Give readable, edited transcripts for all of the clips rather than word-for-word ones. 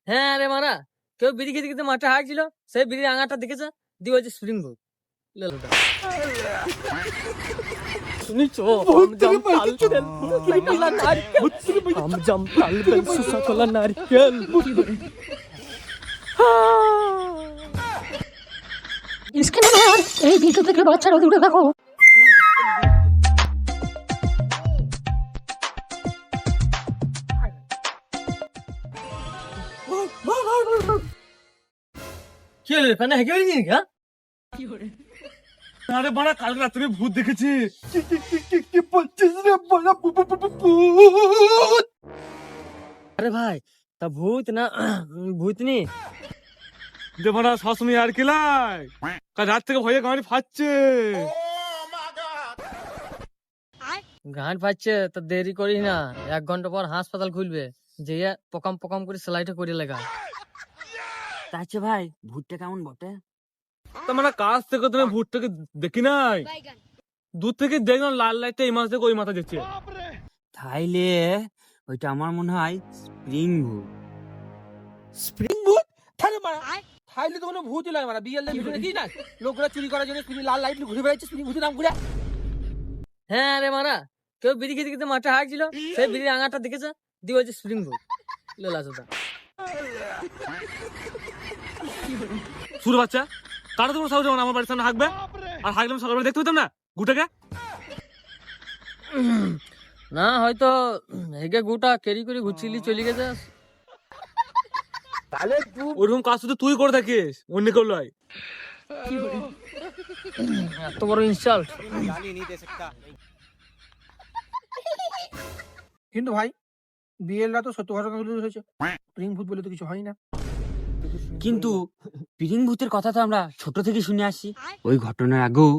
হ্যাঁ রে মারা, কেউ বিড়ি খেতে খেতে মাঠে হাঁটছিল, সেই বিড়ির আঙাটা দেখেছে, দিয়ে বলছে স্প্রিং ভূত। এই ভিডিও থেকে বাচ্চারা দূরে থাকো। কি হলো ফ্যানে হেঁকে বেরিয়েছি নাকি? হ্যাঁ আরে বাড়া কাল রাতে আমি ভূত দেখেছি। কি বলছিস রে বাড়া? ভূত? আরে ভাই, তা ভূত না ভূতনি? যে বাড়া সবসময় আর খেলাই, কাল রাত থেকে ভয়ে গাড়ি ফাটছে। গান পাচ্ছে তা দেরি করিস না, 1 ঘন্টা পর হাসপাতাল খুলবে, যে পকাম পকাম করে সেলাইটা করে লেগা। তাইছে ভাই ভূতটা কেমন বটে? তার মানে কাছ থেকে তুমি ভূতটাকে দেখি নাই, দূর থেকে দেখলাম লাল লাইটটা এই মাছ থেকে ওই মাথা যাচ্ছে। তাইলে ওইটা আমার মনে হয় স্প্রিং ভূত। স্প্রিং ভূত? তাহলে মারা তাইলে তো কোনো ভূত নয় মারা, বিয়ের ভিডিও দেখি না লোকরা চুরি করার জন্য স্প্রিং লাল লাইট ঘুরে বেড়াচ্ছে, স্প্রিং ভূতের নাম ঘুরে। হ্যাঁ রে মারা, কেউ বিড়ি খেতে খেতে মাঠে হাঁটছিল, সেই বিড়ির আঙাটা দেখেছে, দিয়ে বলছে স্প্রিং ভূত। লেলা চোদা। সুর বাচ্চা, কারো তোমার সাহস হবে না আমার বাড়ির সামনে হাঁকবে? আর হাঁকলে আমি সকালবেলা দেখতে পেতাম না গুটাকে? না হয়তো হেগে গোটা কেরি করে ঘুরছিলি চলে গেছে। তাহলে ওইরকম কাজ শুধু তুই করে থাকিস, অন্য কেউ নয়। এত বড় ইনসাল্ট। কিন্তু ভাই বিয়েলরা তো সত্য ঘটনা তুলে ধরেছে, স্প্রিং ভূত বলে তো কিছু হয় না। কিন্তু স্প্রিং ভূতের কথা তো আমরা ছোট থেকে শুনে আসি। ওই ঘটনার আগেও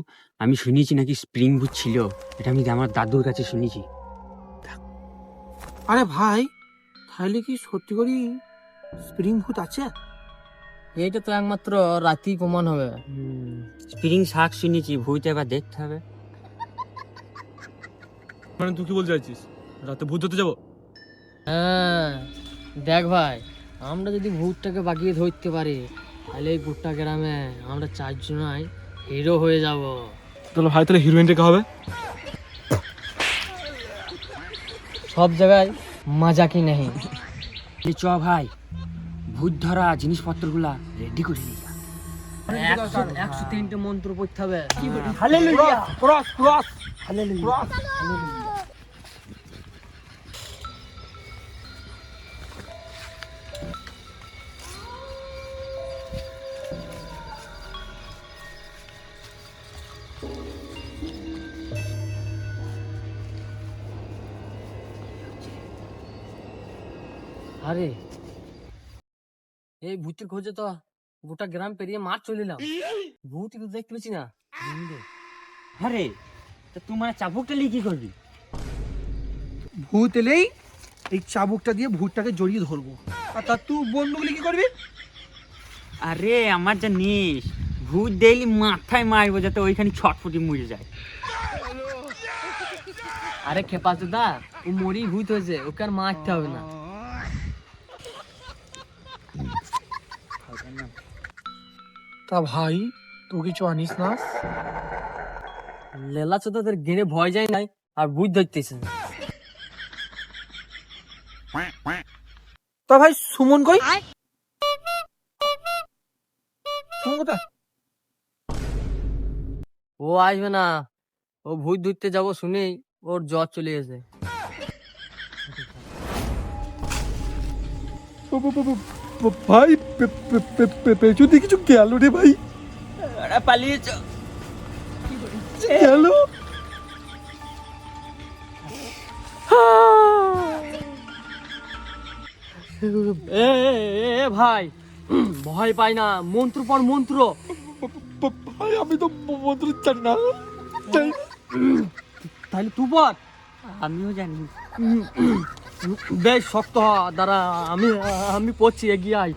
আমি শুনেছি নাকি স্প্রিং ভূত ছিল, এটা আমি আমার দাদুর কাছে শুনেছি। আরে ভাই তাহলে কি সত্যি করি স্প্রিং ভূত আছে? এইটা তো একমাত্র রাতি প্রমাণ হবে। স্প্রিং শাক শুনেছি, ভূত এবার দেখতে হবে। মানে তুই কি বলতে চাইছিস, রাতে ভূত ধরতে যাবো? হ্যাঁ দেখ ভাই, আমরা যদি ভূতটাকে বাগিয়ে ধরতে পারি, তাহলে এই গোটা গ্রামে আমরা 4 জনাই হিরো হয়ে যাব। তাহলে ভাই তাহলে হিরোইনটা হবে? সব জায়গায় মজা কি নেই। চ ভাই, ভূত ধরা জিনিসপত্রগুলা রেডি করে নিয়ে যা। 103টে মন্ত্র পড়তে হবে। Hallelujah, cross cross, hallelujah. আরে এই ভূতের খোঁজে তো গোটা গ্রাম পেরিয়ে মাঠ চলিলাম, ভূত কিন্তু দেখতে পেয়েছি না। আরে তা তোমার চাবুকটা নিয়ে কি করবি? ভূত এলেই এই চাবুকটা দিয়ে ভূতটাকে জড়িয়ে ধরবো। আর তা তুই বন্ধুগুলি কি করবি? আরে আমার যা নিস, ভূত দেখলি মাথায় মারবো যাতে ওইখানে ছটফটি মরে যায়। আরে খেপা চোদা, ও মরি ভূত হয়েছে, ওকে আর মারতে হবে না। তা ভাই তুই কিছু আনিস না? লেলা চোদাদের গেড়ে ভয় যায় নাই, আর ভূত ধরতেছে। তা ভাই সুমন কই? সুমন কোথায়? ও আসবে না, ও ভূত ধরতে যাবো শুনেই ওর জ্বর চলে গেছে। ভাই পেছনে কিছু গেল রে ভাই, পালিয়েছ গেল। এ ভাই, ভয় পাই না, মন্ত্র পর মন্ত্র। ভাই আমি তো মন্ত্র জানি না। তাহলে তুই পর। আমিও জানি। বেশ শক্ত হ, দাঁড়া আমি পড়ছি, এগিয়ে আয়।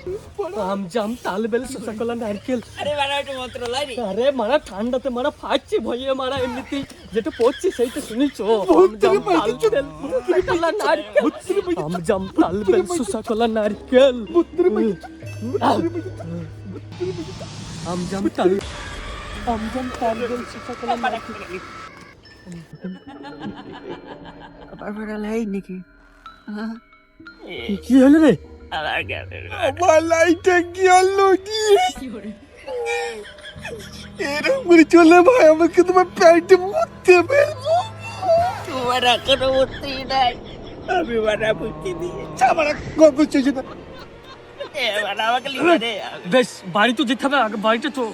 আম জাম তাল বেল শসা কলা নারকেল। আরে বাড়া একটু মন্ত্র লাই রে। আরে মারা ঠান্ডাতে মারা ফাটছে ভয়ে মারা এমনিতেই যেটা পড়ছে সেইটা শুনিছো। আম জাম তাল বেল শসা কলা নারকেল। আম জাম তাল বেল শসা কলা নারকেল। আবার বাড়া লাই নাকি? কি হলো রে? আমার লাইটটা কি হলো কি এরকম করে চলে ভাই আমাকে তোমার প্যান্টে মুড়তে ফেলবো। তোমার এখনো উঠতেই নাই। আমি বাড়া বুঝতে দিয়ে আমার গল্প শেষ না। বাড়া আমাকে লিখে দে। বেশ বাড়ি তো যেতে হবে, আগে বাড়িটা তো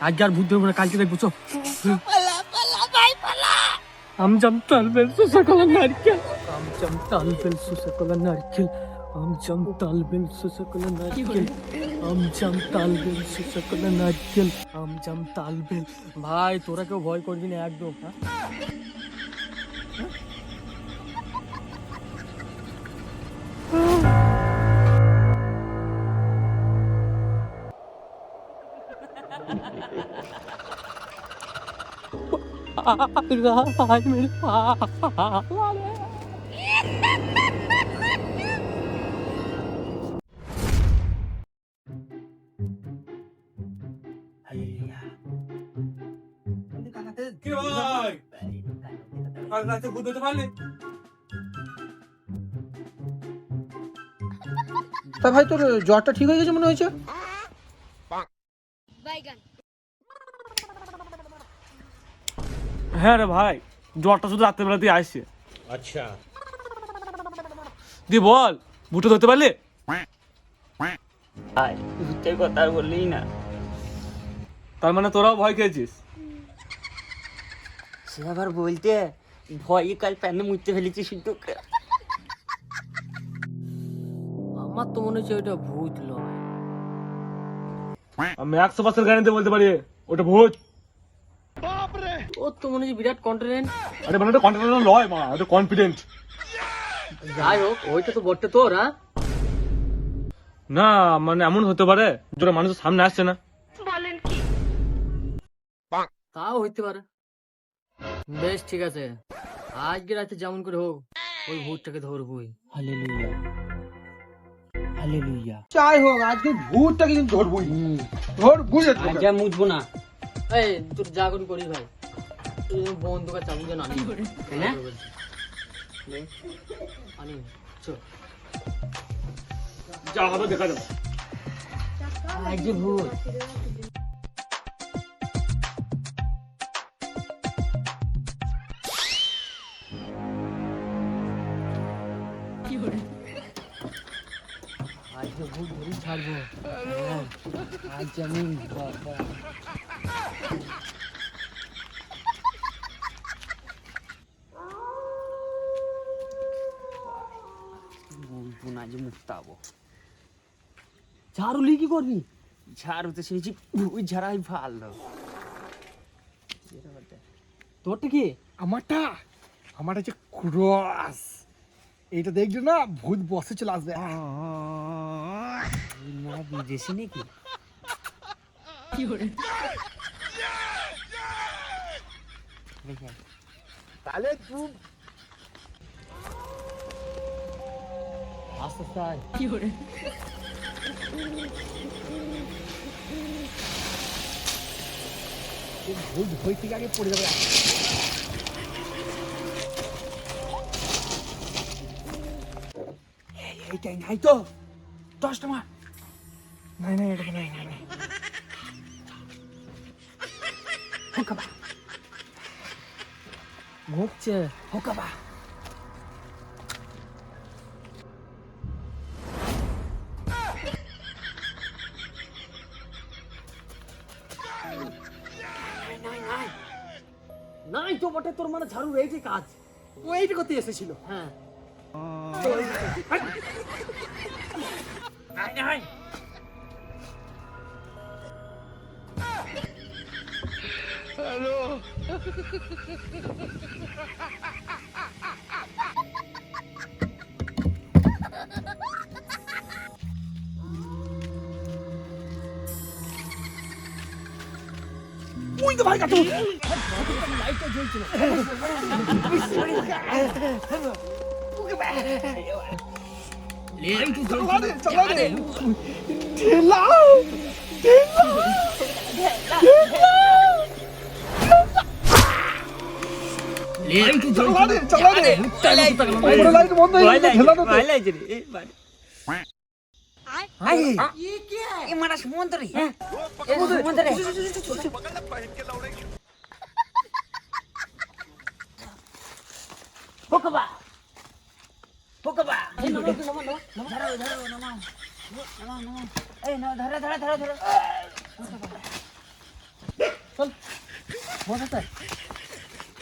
আজকে আর ভূত ধরবো না, কালকে দেখবো। চো আম জাম তাল বেল শসা কলা নারকেল। আম জাম তাল বেল শসা কলা নারকেল। আম জাম তাল বেল শসা কলা নারকেল। আম জাম তাল বেল শসা কলা নারকেল। আম জাম তাল বেল। ভাই তোরা কেউ ভয় করবি না একদম। হ্যাঁ ভাই মেরে কি ভাই আর রাতে ভূত হতে পারলি? তা ভাই তোর জ্বরটা ঠিক হয়ে গেছে মনে হয়েছে? হ্যাঁ রে ভাই, জ্বরটা শুধু রাত্রেবেলাতেই আসছে। আচ্ছা দি বল, ভূত ধরতে পারলি? আয় ভূতের কথা আর বললেই না। তার মানে তোরাও ভয় খেয়েছিস? সে আবার বলতে ভয়ে কাল প্যান্টে মুড়তে ফেলেছি শুধু। আমার তো মনে হচ্ছে ওইটা ভূত লয়। আমি 100% গ্যারান্টি বলতে পারি ওটা ভূত। ওর তো মনে হচ্ছে বিরাট কনফিডেন্ট। আরে মানে ওটা কনফিডেন্ট লয় মা, ওটা কনফিডেন্ট। যাই হোক ওইটা তো বটে তোর। হ্যাঁ না মানে এমন হতে পারে যেটা মানুষের সামনে আসছে না। তাও হইতে পারে। বেশ ঠিক আছে, আজকে রাতে যেমন করে হোক ওই ভূতটাকে ধরবই। Hallelujah hallelujah. যাই হোক আজকে ভূতটাকে কিন্তু ধরবই। ধরবই আজকে। আজ আর মুছবো না। এই তোর যা করি করিস ভাই, তুই বন্ধুকে চাবি যেন আনি। হ্যাঁ? আনি চল। যা হবে দেখা যাবে। আজকে ভূত। আজকে ভূত ধরেই ছাড়বো। হ্যাঁ, আজ আমি বাবা বলবো না যে মুক্তাবো। ঝাড়ুলি কি করবি? ঝাড়ু তো শুনেছি ভুই ঝাড়াই ভালো। তোরটা কি? আমারটা হচ্ছে ক্রস। এইটা দেখছো না ভূত বসে চলে আসবে। না বিদেশি নাকি? তাহলে তুই আস্তে আস্তে আয়। ভূত ভয় থেকে আগে পড়ে যাবে। এইটাই নাই তো 10 টাকা। নাই নাই এটা নাই নাই। হোকাবা ভুগছে। হোকাবা। নাই তো বটে, তোর মানে ঝাড়ু এইটাই কাজ। ও এইটা করতে এসেছিল। হ্যাঁ ওই তো ভাই কাটু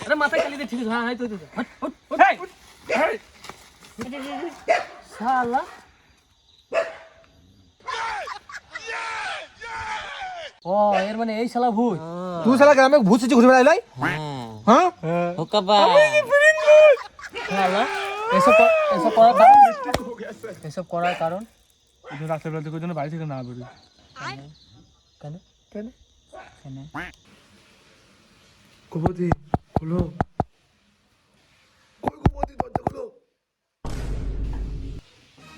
আরে মাথায় কালি দিয়ে ঠিক আছে, হ্যাঁ তো শালা ও এর মানে এই শালা ভূত। তুই শালা গ্রামে ভূত সেজে ঘুরে বেড়াইলাই হ্যাঁ শালা এসব করার কারণ রাতের বেলা থেকে বাড়ি থেকে না বেরোই। কেন কেন কুপতি খুলো।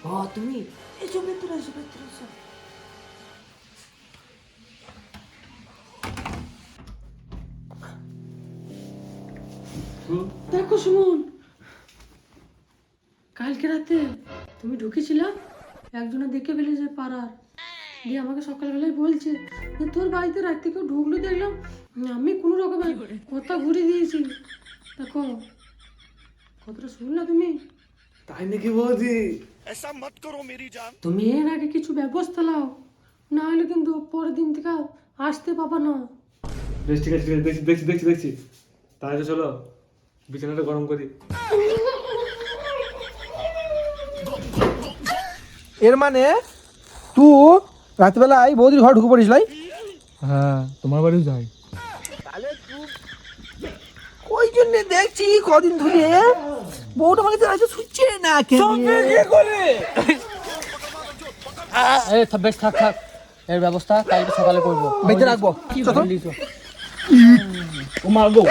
ও তুমি এসব ভেতরে এসো ভেতরে এসো। দেখো সুমন, কালকে রাতে তুমি ঢুকেছিলা, একজনে দেখে ফেলেছে পাড়ার, দিয়ে আমাকে সকালবেলায় বলছে যে তোর বাড়িতে রাত থেকে ঢুকলো, দেখলাম আমি কোনো রকমের কথা ঘুরে দিয়েছি। দেখো কথাটা শুনলা তুমি? তাই নাকি বৌদি? তুমি এর আগে কিছু ব্যবস্থা নাও, না হলে কিন্তু পরের দিন থেকে আসতে পাবা না। বেশ ঠিক আছে ঠিক আছে, দেখছি দেখছি দেখছি দেখছি। তাহলে চলো বিছানাটা গরম করি। এর মানে তুই রাতবেলায় বৌদির ঘর ঢুকে পড়িস লাই? হ্যাঁ তোমার বাড়িও যাই। ওই জন্য দেখছি কদিন ধরে বউটা আমাকে রাতে শুচ্ছে না কেন বেশ থাক থাক, এর ব্যবস্থা কালকে সকালে করবো। বেঁধে রাখবো ও মারবো।